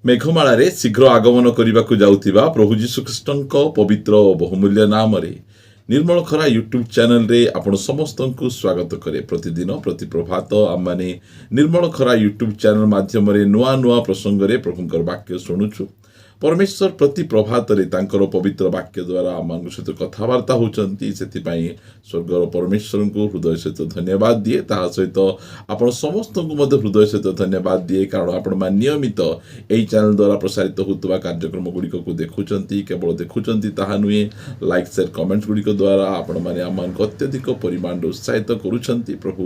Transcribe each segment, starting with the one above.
ମେଘମାଳାରେ ଶୀଘ୍ର ଆଗମନ କରିବାକୁ ଯାଉଥିବା ପ୍ରଭୁ ଯୀଶୁଖ୍ରୀଷ୍ଟଙ୍କ ପବିତ୍ର ଓ ବହୁମୂଲ୍ୟ ନାମରେ ନିର୍ମଳ ଖରା ୟୁଟ୍ୟୁବ୍ ଚ୍ୟାନେଲରେ ଆପଣ ସମସ୍ତଙ୍କୁ ସ୍ୱାଗତ କରେ। ପ୍ରତିଦିନ ପ୍ରତି ପ୍ରଭାତ ଆମମାନେ ନିର୍ମଳ ଖରା ୟୁଟ୍ୟୁବ୍ ଚ୍ୟାନେଲ ମାଧ୍ୟମରେ ନୂଆ ନୂଆ ପ୍ରସଙ୍ଗରେ ପ୍ରଭୁଙ୍କର ବାକ୍ୟ ଶୁଣୁଛୁ। ପରମେଶ୍ୱର ପ୍ରତି ପ୍ରଭାତରେ ତାଙ୍କର ପବିତ୍ର ବାକ୍ୟ ଦ୍ୱାରା ଆମମାନଙ୍କ ସହିତ କଥାବାର୍ତ୍ତା ହେଉଛନ୍ତି। ସେଥିପାଇଁ ସ୍ୱର୍ଗର ପରମେଶ୍ୱରଙ୍କୁ ହୃଦୟ ସହିତ ଧନ୍ୟବାଦ ଦିଏ। ତାହା ସହିତ ଆପଣ ସମସ୍ତଙ୍କୁ ମଧ୍ୟ ହୃଦୟ ସହିତ ଧନ୍ୟବାଦ ଦିଏ, କାରଣ ଆପଣମାନେ ନିୟମିତ ଏହି ଚ୍ୟାନେଲ ଦ୍ୱାରା ପ୍ରସାରିତ ହେଉଥିବା କାର୍ଯ୍ୟକ୍ରମ ଗୁଡ଼ିକକୁ ଦେଖୁଛନ୍ତି। କେବଳ ଦେଖୁଛନ୍ତି ତାହା ନୁହେଁ, ଲାଇକ୍ ସେୟାର କମେଣ୍ଟ ଗୁଡ଼ିକ ଦ୍ୱାରା ଆପଣମାନେ ଆମମାନଙ୍କୁ ଅତ୍ୟଧିକ ପରିମାଣରେ ଉତ୍ସାହିତ କରୁଛନ୍ତି। ପ୍ରଭୁ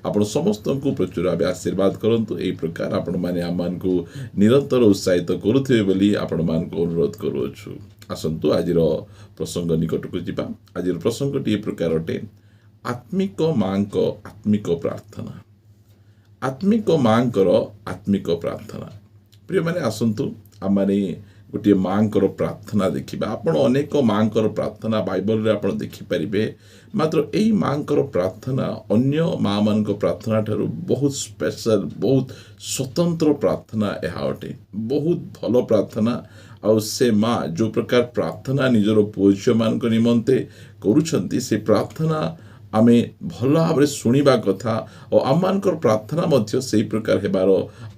ଆପଣ ସମସ୍ତଙ୍କୁ ପ୍ରଚୁର ଭାବେ ଆଶୀର୍ବାଦ କରନ୍ତୁ। ଏହି ପ୍ରକାର ଆପଣମାନେ ଆମମାନଙ୍କୁ ନିରନ୍ତର ଉତ୍ସାହିତ କରୁଥିବେ ବୋଲି ଆପଣମାନଙ୍କୁ ଅନୁରୋଧ କରୁଅଛୁ। ଆସନ୍ତୁ ଆଜିର ପ୍ରସଙ୍ଗ ନିକଟକୁ ଯିବା। ଆଜିର ପ୍ରସଙ୍ଗଟି ଏ ପ୍ରକାର ଅଟେ, ଆତ୍ମିକ ମାଙ୍କ ଆତ୍ମିକ ପ୍ରାର୍ଥନା। ଆତ୍ମିକ ମାଙ୍କର ଆତ୍ମିକ ପ୍ରାର୍ଥନା। ପ୍ରିୟମାନେ, ଆସନ୍ତୁ ଆମମାନେ ଗୋଟିଏ ମାଙ୍କର ପ୍ରାର୍ଥନା ଦେଖିବା। ଆପଣ ଅନେକ ମାଙ୍କର ପ୍ରାର୍ଥନା ବାଇବଲରେ ଆପଣ ଦେଖିପାରିବେ, ମାତ୍ର ଏହି ମାଙ୍କର ପ୍ରାର୍ଥନା ଅନ୍ୟ ମା'ମାନଙ୍କ ପ୍ରାର୍ଥନା ଠାରୁ ବହୁତ ସ୍ପେଶାଲ, ବହୁତ ସ୍ୱତନ୍ତ୍ର ପ୍ରାର୍ଥନା ଏହା ଅଟେ। ବହୁତ ଭଲ ପ୍ରାର୍ଥନା। ଆଉ ସେ ମା ଯେଉଁ ପ୍ରକାର ପ୍ରାର୍ଥନା ନିଜର ପୁଅ ଝିଅମାନଙ୍କ ନିମନ୍ତେ କରୁଛନ୍ତି, ସେ ପ୍ରାର୍ଥନା ଆମେ ଭଲ ଭାବରେ ଶୁଣିବା କଥା ଓ ଆମମାନଙ୍କର ପ୍ରାର୍ଥନା ମଧ୍ୟ ସେହି ପ୍ରକାର ହେବାର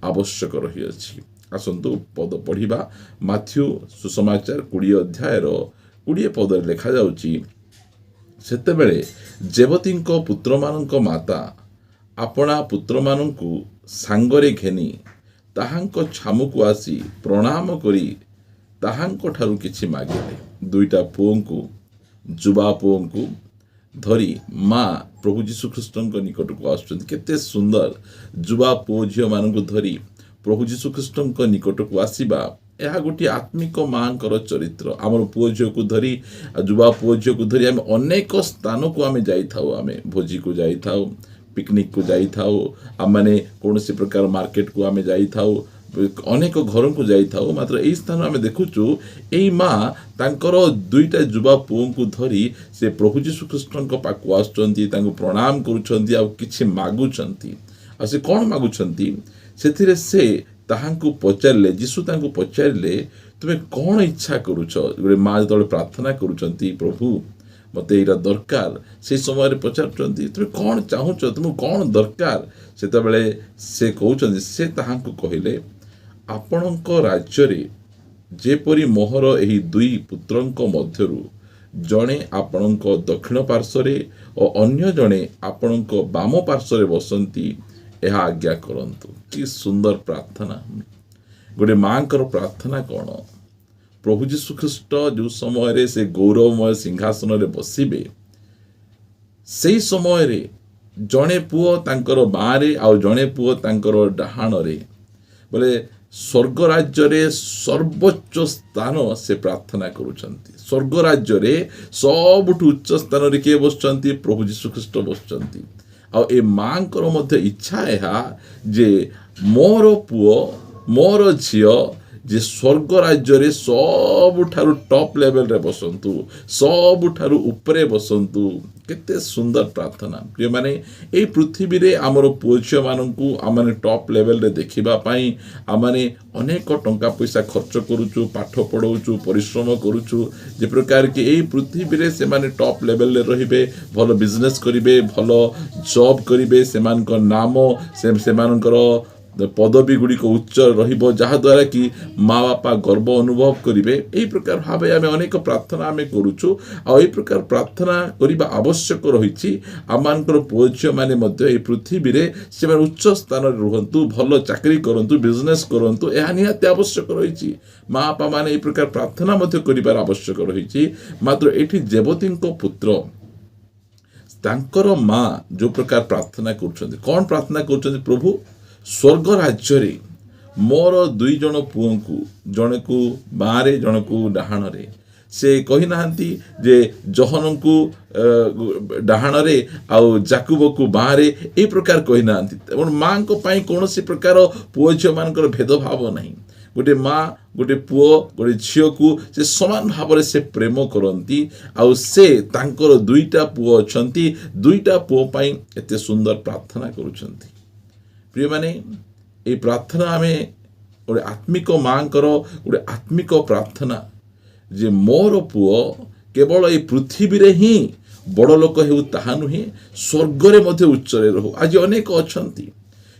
ଆବଶ୍ୟକ ରହିଅଛି। ଆସନ୍ତୁ ପଦ ପଢ଼ିବା। ମାଥ୍ୟୁ ସୁସମାଚାର 20 ଅଧ୍ୟାୟର 20 ପଦରେ ଲେଖାଯାଉଛି, ସେତେବେଳେ ଜେବତୀଙ୍କ ପୁତ୍ରମାନଙ୍କ ମାତା ଆପଣା ପୁତ୍ରମାନଙ୍କୁ ସାଙ୍ଗରେ ଘେନି ତାହାଙ୍କ ଛାମୁକୁ ଆସି ପ୍ରଣାମ କରି ତାହାଙ୍କଠାରୁ କିଛି ମାଗିଲେ। ଦୁଇଟା ପୁଅଙ୍କୁ, ଯୁବା ପୁଅଙ୍କୁ ଧରି ମା ପ୍ରଭୁ ଯୀଶୁଖ୍ରୀଷ୍ଟଙ୍କ ନିକଟକୁ ଆସୁଛନ୍ତି। କେତେ ସୁନ୍ଦର! ଯୁବା ପୁଅ ଝିଅମାନଙ୍କୁ ଧରି ପ୍ରଭୁ ଯୀଶୁଖ୍ରୀଷ୍ଟଙ୍କ ନିକଟକୁ ଆସିବା, ଏହା ଗୋଟିଏ ଆତ୍ମିକ ମାଙ୍କର ଚରିତ୍ର। ଆମର ପୁଅ ଝିଅକୁ ଧରି, ଯୁବା ପୁଅ ଝିଅକୁ ଧରି ଆମେ ଅନେକ ସ୍ଥାନକୁ ଆମେ ଯାଇଥାଉ। ଆମେ ଭୋଜିକୁ ଯାଇଥାଉ, ପିକନିକକୁ ଯାଇଥାଉ, ଆମମାନେ କୌଣସି ପ୍ରକାର ମାର୍କେଟକୁ ଆମେ ଯାଇଥାଉ, ଅନେକ ଘରକୁ ଯାଇଥାଉ। ମାତ୍ର ଏହି ସ୍ଥାନ ଆମେ ଦେଖୁଛୁ, ଏହି ମା ତାଙ୍କର ଦୁଇଟା ଯୁବା ପୁଅଙ୍କୁ ଧରି ସେ ପ୍ରଭୁ ଯୀଶୁଖ୍ରୀଷ୍ଟଙ୍କ ପାଖକୁ ଆସୁଛନ୍ତି, ତାଙ୍କୁ ପ୍ରଣାମ କରୁଛନ୍ତି, ଆଉ କିଛି ମାଗୁଛନ୍ତି। ଆଉ ସେ କ'ଣ ମାଗୁଛନ୍ତି? ସେଥିରେ ସେ ତାହାଙ୍କୁ ପଚାରିଲେ, ଯୀଶୁ ତାଙ୍କୁ ପଚାରିଲେ, ତୁମେ କ'ଣ ଇଚ୍ଛା କରୁଛ? ଗୋଟେ ମା ଯେତେବେଳେ ପ୍ରାର୍ଥନା କରୁଛନ୍ତି, ପ୍ରଭୁ ମୋତେ ଏଇଟା ଦରକାର, ସେହି ସମୟରେ ପଚାରୁଛନ୍ତି ତୁମେ କ'ଣ ଚାହୁଁଛ, ତୁମକୁ କ'ଣ ଦରକାର? ସେତେବେଳେ ସେ କହୁଛନ୍ତି, ସେ ତାହାଙ୍କୁ କହିଲେ, ଆପଣଙ୍କ ରାଜ୍ୟରେ ଯେପରି ମୋହର ଏହି ଦୁଇ ପୁତ୍ରଙ୍କ ମଧ୍ୟରୁ ଜଣେ ଆପଣଙ୍କ ଦକ୍ଷିଣ ପାର୍ଶ୍ୱରେ ଓ ଅନ୍ୟ ଜଣେ ଆପଣଙ୍କ ବାମ ପାର୍ଶ୍ୱରେ ବସନ୍ତି, ଏହା ଆଜ୍ଞା କରନ୍ତୁ। କି ସୁନ୍ଦର ପ୍ରାର୍ଥନା! ଗୋଟେ ମାଙ୍କର ପ୍ରାର୍ଥନା କ'ଣ? ପ୍ରଭୁ ଯୀଶୁଖ୍ରୀଷ୍ଟ ଯେଉଁ ସମୟରେ ସେ ଗୌରବମୟ ସିଂହାସନରେ ବସିବେ, ସେହି ସମୟରେ ଜଣେ ପୁଅ ତାଙ୍କର ବାଁରେ ଆଉ ଜଣେ ପୁଅ ତାଙ୍କର ଡାହାଣରେ, ବୋଲେ ସ୍ୱର୍ଗ ରାଜ୍ୟରେ ସର୍ବୋଚ୍ଚ ସ୍ଥାନ ସେ ପ୍ରାର୍ଥନା କରୁଛନ୍ତି। ସ୍ୱର୍ଗ ରାଜ୍ୟରେ ସବୁଠୁ ଉଚ୍ଚ ସ୍ଥାନରେ କିଏ ବସୁଛନ୍ତି? ପ୍ରଭୁ ଯୀଶୁଖ୍ରୀଷ୍ଟ ବସୁଛନ୍ତି। ଆଉ ଏ ମାଙ୍କର ମଧ୍ୟ ଇଚ୍ଛା ଏହା ଯେ ମୋର ପୁଅ, ମୋର ଝିଅ ଯେ ସ୍ୱର୍ଗ ରାଜ୍ୟରେ ସବୁଠାରୁ ଟପ୍ ଲେଭେଲରେ ବସନ୍ତୁ, ସବୁଠାରୁ ଉପରେ ବସନ୍ତୁ। କେତେ ସୁନ୍ଦର ପ୍ରାର୍ଥନା! ପ୍ରିୟମାନେ, ଏହି ପୃଥିବୀରେ ଆମର ପୁଅ ଝିଅମାନଙ୍କୁ ଆମମାନେ ଟପ୍ ଲେଭେଲରେ ଦେଖିବା ପାଇଁ ଆମମାନେ ଅନେକ ଟଙ୍କା ପଇସା ଖର୍ଚ୍ଚ କରୁଛୁ, ପାଠ ପଢ଼ଉଛୁ, ପରିଶ୍ରମ କରୁଛୁ, ଯେ ପ୍ରକାର କି ଏହି ପୃଥିବୀରେ ସେମାନେ ଟପ୍ ଲେଭେଲରେ ରହିବେ, ଭଲ ବିଜନେସ୍ କରିବେ, ଭଲ ଜବ୍ କରିବେ, ସେମାନଙ୍କ ନାମ, ସେମାନଙ୍କର ପଦବୀ ଗୁଡ଼ିକ ଉଚ୍ଚ ରହିବ, ଯାହାଦ୍ୱାରା କି ମା ବାପା ଗର୍ବ ଅନୁଭବ କରିବେ। ଏହି ପ୍ରକାର ଭାବେ ଆମେ ଅନେକ ପ୍ରାର୍ଥନା ଆମେ କରୁଛୁ। ଆଉ ଏହି ପ୍ରକାର ପ୍ରାର୍ଥନା କରିବା ଆବଶ୍ୟକ ରହିଛି। ଆମମାନଙ୍କର ପୁଅ ଝିଅମାନେ ମଧ୍ୟ ଏହି ପୃଥିବୀରେ ସେମାନେ ଉଚ୍ଚ ସ୍ଥାନରେ ରୁହନ୍ତୁ, ଭଲ ଚାକିରି କରନ୍ତୁ, ବିଜନେସ୍ କରନ୍ତୁ, ଏହା ନିହାତି ଆବଶ୍ୟକ ରହିଛି। ମା ବାପା ମାନେ ଏହି ପ୍ରକାର ପ୍ରାର୍ଥନା ମଧ୍ୟ କରିବାର ଆବଶ୍ୟକ ରହିଛି। ମାତ୍ର ଏଠି ଜେବତୀଙ୍କ ପୁତ୍ର, ତାଙ୍କର ମା ଯେଉଁ ପ୍ରକାର ପ୍ରାର୍ଥନା କରୁଛନ୍ତି, କ'ଣ ପ୍ରାର୍ଥନା କରୁଛନ୍ତି? ପ୍ରଭୁ, ସ୍ୱର୍ଗ ରାଜ୍ୟରେ ମୋର ଦୁଇ ଜଣ ପୁଅଙ୍କୁ, ଜଣକୁ ବାଁରେ ଜଣକୁ ଡାହାଣରେ, ସେ କହିନାହାନ୍ତି ଯେ ଜହନଙ୍କୁ ଡାହାଣରେ ଆଉ ଜାକୁବକୁ ବାଁରେ, ଏହି ପ୍ରକାର କହିନାହାନ୍ତି। ତେଣୁ ମାଙ୍କ ପାଇଁ କୌଣସି ପ୍ରକାର ପୁଅ ଝିଅମାନଙ୍କର ଭେଦଭାବ ନାହିଁ। ଗୋଟେ ମା, ଗୋଟେ ପୁଅ, ଗୋଟେ ଝିଅକୁ ସେ ସମାନ ଭାବରେ ସେ ପ୍ରେମ କରନ୍ତି। ଆଉ ସେ ତାଙ୍କର ଦୁଇଟା ପୁଅ ଅଛନ୍ତି, ଦୁଇଟା ପୁଅ ପାଇଁ ଏତେ ସୁନ୍ଦର ପ୍ରାର୍ଥନା କରୁଛନ୍ତି। ପ୍ରିୟମାନେ, ଏହି ପ୍ରାର୍ଥନା ଆମେ गोटे आत्मिक माँकर गोटे आत्मिक प्रार्थना जे मोर पुओ केवल ये पृथ्वी रे ही बड़ लोक हेउ ताहा नुहे स्वर्गरे मध्य उच्चरे रहु। आज अनेक अछंती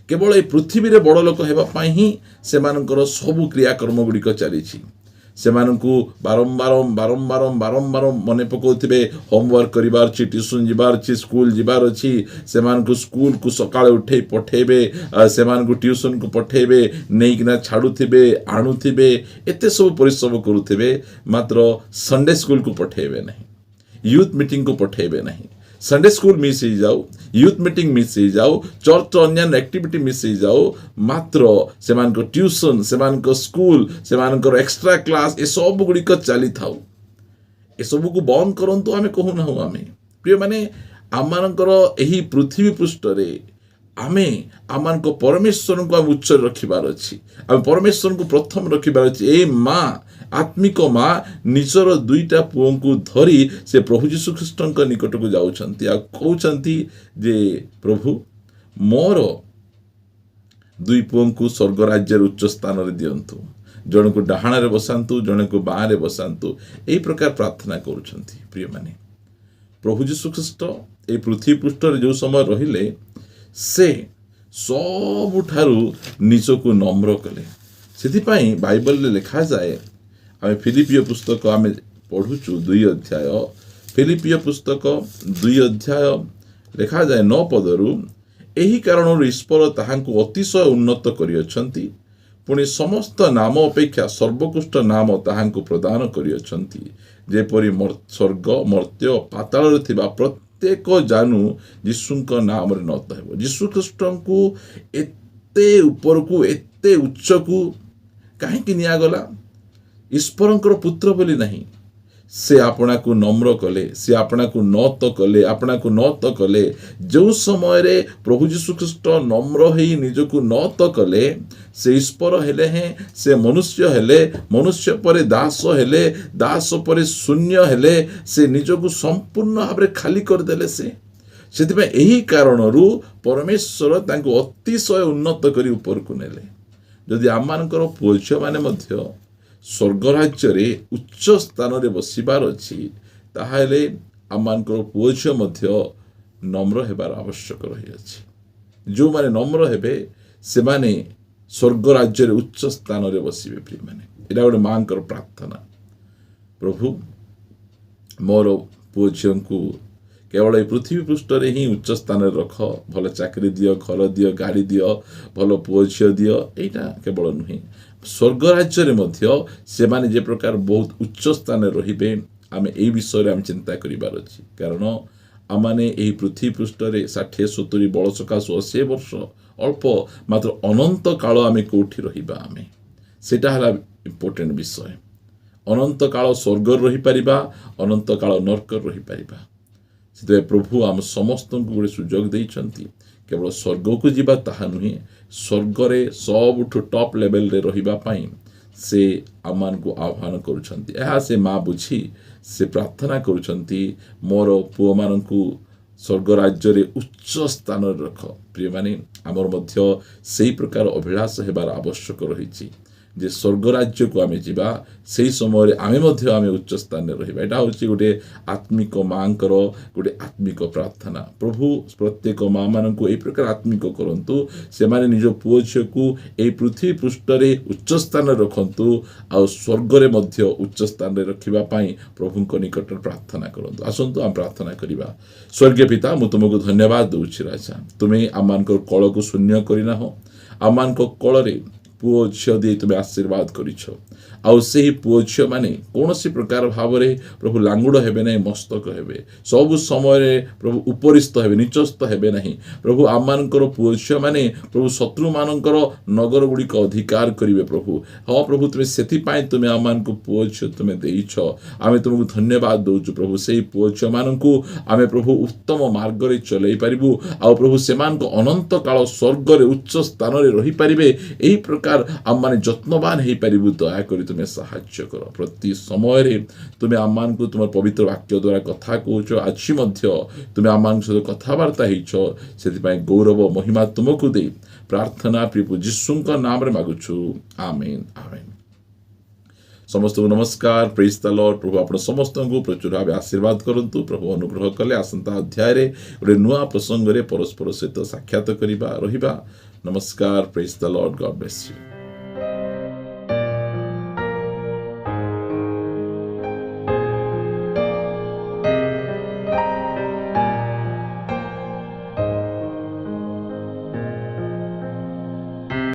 केवल ये पृथ्वी रे बड़ लोक हेबा पई ही सेमानकर सबु क्रियाकर्म गुड़िक चली सेमानकु बारंबार बारंबार बारंबार मन पकाउथिबे होमवर्क करिबार छी, ट्यूशन जिबार छी, स्कूल जिबार अछि, सेमानकु स्कूल को सकाळे उठे पठेबे, सेमानकु ट्यूशन को पठेबे, नेइकिना छाडुथिबे आणुथिबे, एते सब परिश्रम करुथिबे, मात्र संडे स्कूल को पठेबे नहीं, यूथ मीटिंग को पठेबे नहीं। संडे स्कूल मिस ही जाऊ, यूथ मीटिंग मिस ही जाऊ, चर्च अन्य एक्टिविटी मिस ही जाऊ, मात्र सेमानको ट्यूशन, सेमानको स्कूल, सेमानको एक्स्ट्रा क्लास ए सब गुड़िक चली थाऊ। ए सब को बंद करंतु आमे कहू ना आमे प्रिय माने आमानकर एही पृथ्वी पृष्ठ रे आमे आमानको परमेश्वर को उच्च रखिबार अछि, आमे परमेश्वर को प्रथम रखिबार अछि। ए माँ आत्मिक माँ निजर दुईटा पुओं को धरी से प्रभु यीशु ख्रीष्ट निकट को जाउछंती आ कहउछंती जे प्रभु मोर दुई पुओं को स्वर्ग राज्य उच्च स्थान रे दियंतु, जन को डाहाण रे बसांतु, जन को बाँ रे बसांतु, एई प्रकार प्रार्थना करूछंती। प्रिय माने प्रभु यीशु ख्रीष्ट ए पृथ्वी पृष्ठ रे जो समय रहिले से सबुठारु निजको नम्र कले। सेथिपाई बाइबल रे लिखा जाए, आमे फिलिपिय पुस्तक आमे पढ़ुचु 2 अध्याय, फिलिपिय पुस्तक 2 अध्याय लिखा जाए 9 पदरु, एही कारणरु ईश्वर ताहांकु अतिशय उन्नत करियछंती, पुणी समस्त नाम अपेक्षा सर्वोत्कृष्ट नाम ताहांकु प्रदान करियछंती, जेपरि स्वर्ग मर्त्य पाताल रे थिबा प्रत्येक जानू यीशुଙ୍କ नाम रे नत हेबो। यीशु ख्रीष्टଙ୍କୁ एते ऊपर को एते उच्च को काहे कि निया गला? ईश्वरंकर पुत्र बोली नहीं, से आपना को नम्र कले, से आपना को नत कले, आपना को नत कले। जो समय रे प्रभु यीशु ख्रीष्ट नम्र हेई निजको नत कले, से ईश्वर हेले हैं, से मनुष्य हेले, मनुष्य परे दास हेले, दास परे शून्य हेले, से निजको संपूर्ण भाव खाली कर देले। से एही कारणरू परमेश्वर तांको अतिशय उन्नत करी ऊपर को नेले। जदि आमानकर पुओ झियो माने मध्य स्वर्ग राज्य रे उच्च स्थान रे बसिबार अछि, ताहाले आमानकर पुओ झियो मध्य नम्र हेबार आवश्यक रही अछि। जो माने नम्र हेबे से माने स्वर्ग राज्य रे उच्च स्थान रे बसिबे। प्रिय माने एटा गोटे मांकर प्रार्थना, प्रभु मोर पुओ झियो को केवल ये पृथ्वी पृष्ठ रे ही उच्च स्थान रख, भल चाकरी दियो, घर दियो, गाड़ी दियो, भल पुओ झियो दियो, एटा केवल नुहे स्वर्ग राज्य रे मध्य से माने जे प्रकार बहुत उच्च स्थान रहिबे, आमे एई विषय रे आम चिंता करिबार अछि। कारण आमाने एही पृथ्वी पृष्ठ रे 60 70 वर्ष सकाशु 80 वर्ष अल्प मात्र अनंत काल आमे कोठी रहिबा, आमे सेटा हला इम्पोर्टेंट विषय। अनंत काल स्वर्ग रही परिबा, अनंत काल नरक रही परिबा। से प्रभु आम समस्त को गोटे सुजोग देइछंती, केवल स्वर्ग को जीवा ताहा नुहे, स्वर्ग रे सबुठु टॉप लेवल रे रहिबा पाई से आमान को आह्वान करुछंती। एहा से माँ बुझी से प्रार्थना करुछंती, मोर पुओ मानकु स्वर्ग राज्य रे उच्च स्थान रख। प्रिय माने आमर मध्य सेही प्रकार अभिलाष हेबार आवश्यक रहिछि जे स्वर्ग राज्य को आमे जीवा, सेही समय आमे मध्य आमे उच्च स्थान रे रहिबा। एटा होछि गोटे आत्मिक मांकर गोटे आत्मिक प्रार्थना। प्रभु प्रत्येक माँ मानकु एई प्रकार आत्मिक करंतु, से माने निज पुओ झियो को एई पृथ्वी पृष्ठ रे उच्च स्थान रे रखंतु, आ स्वर्ग रे मध्य उच्च स्थान रे रखिबा पाई प्रभुଙ୍କ निकट प्रार्थना करंतु। आसंतु आम प्रार्थना करिबा। स्वर्गीय पिता, मु तुमको धन्यवाद दउछि राजा, तुमे आमानकर कळ को शून्य करिना हो, आमानक कळ रे पुओ झियो दे तुम आशीर्वाद करिछ। आउ सेही पुओ झियो माने कोनोसी प्रकार भाव रे प्रभु लांगुड़ हेबे नहीं, मस्तक हेबे सब समय रे प्रभु उपरिस्थ हेबे, निचस्थ हेबे नहीं। प्रभु आमानकर पुओ झियो माने प्रभु शत्रु मानकर नगर गुड़ी को अधिकार करिवे। प्रभु हाँ प्रभु तुमे सेथि पाई तुमे आमानको पुओ झियो तुमे देइछ, आमे तुमको धन्यवाद दउछु। प्रभु सेही पुओ झियो मानकु आमे प्रभु उत्तम मार्ग रे चलै परिबु, आउ प्रभु सेमानको अनंत काल स्वर्ग रे उच्च स्थान रे रही परिबे। एही प्रकार आम माने जत्नवान हेई परिबु, दया करी तुमे साहाय्य कर। प्रति समय रे तुमे आमान को तुम पवित्र वाक्य द्वारा कथा कहूछ, आज मध्य तुमे आमान सहित कथबार्ता हेइछ, सेति पई गौरव महिमा तुमको दे प्रार्थना प्रभु यीशुଙ୍କ नामରେ ମାଗୁଛୁ आमेन आमेन। समस्त को नमस्कार, प्रेज द लॉर्ड। प्रभु आपण समस्त को प्रचुर भाव आशीर्वाद करंतु। प्रभु अनुग्रह कले आसंता अध्याय रे गोटे नुआ प्रसंग रे परस्पर सहित साक्षात करिबा रहिबा। नमस्कार, praise the Lord, God bless you.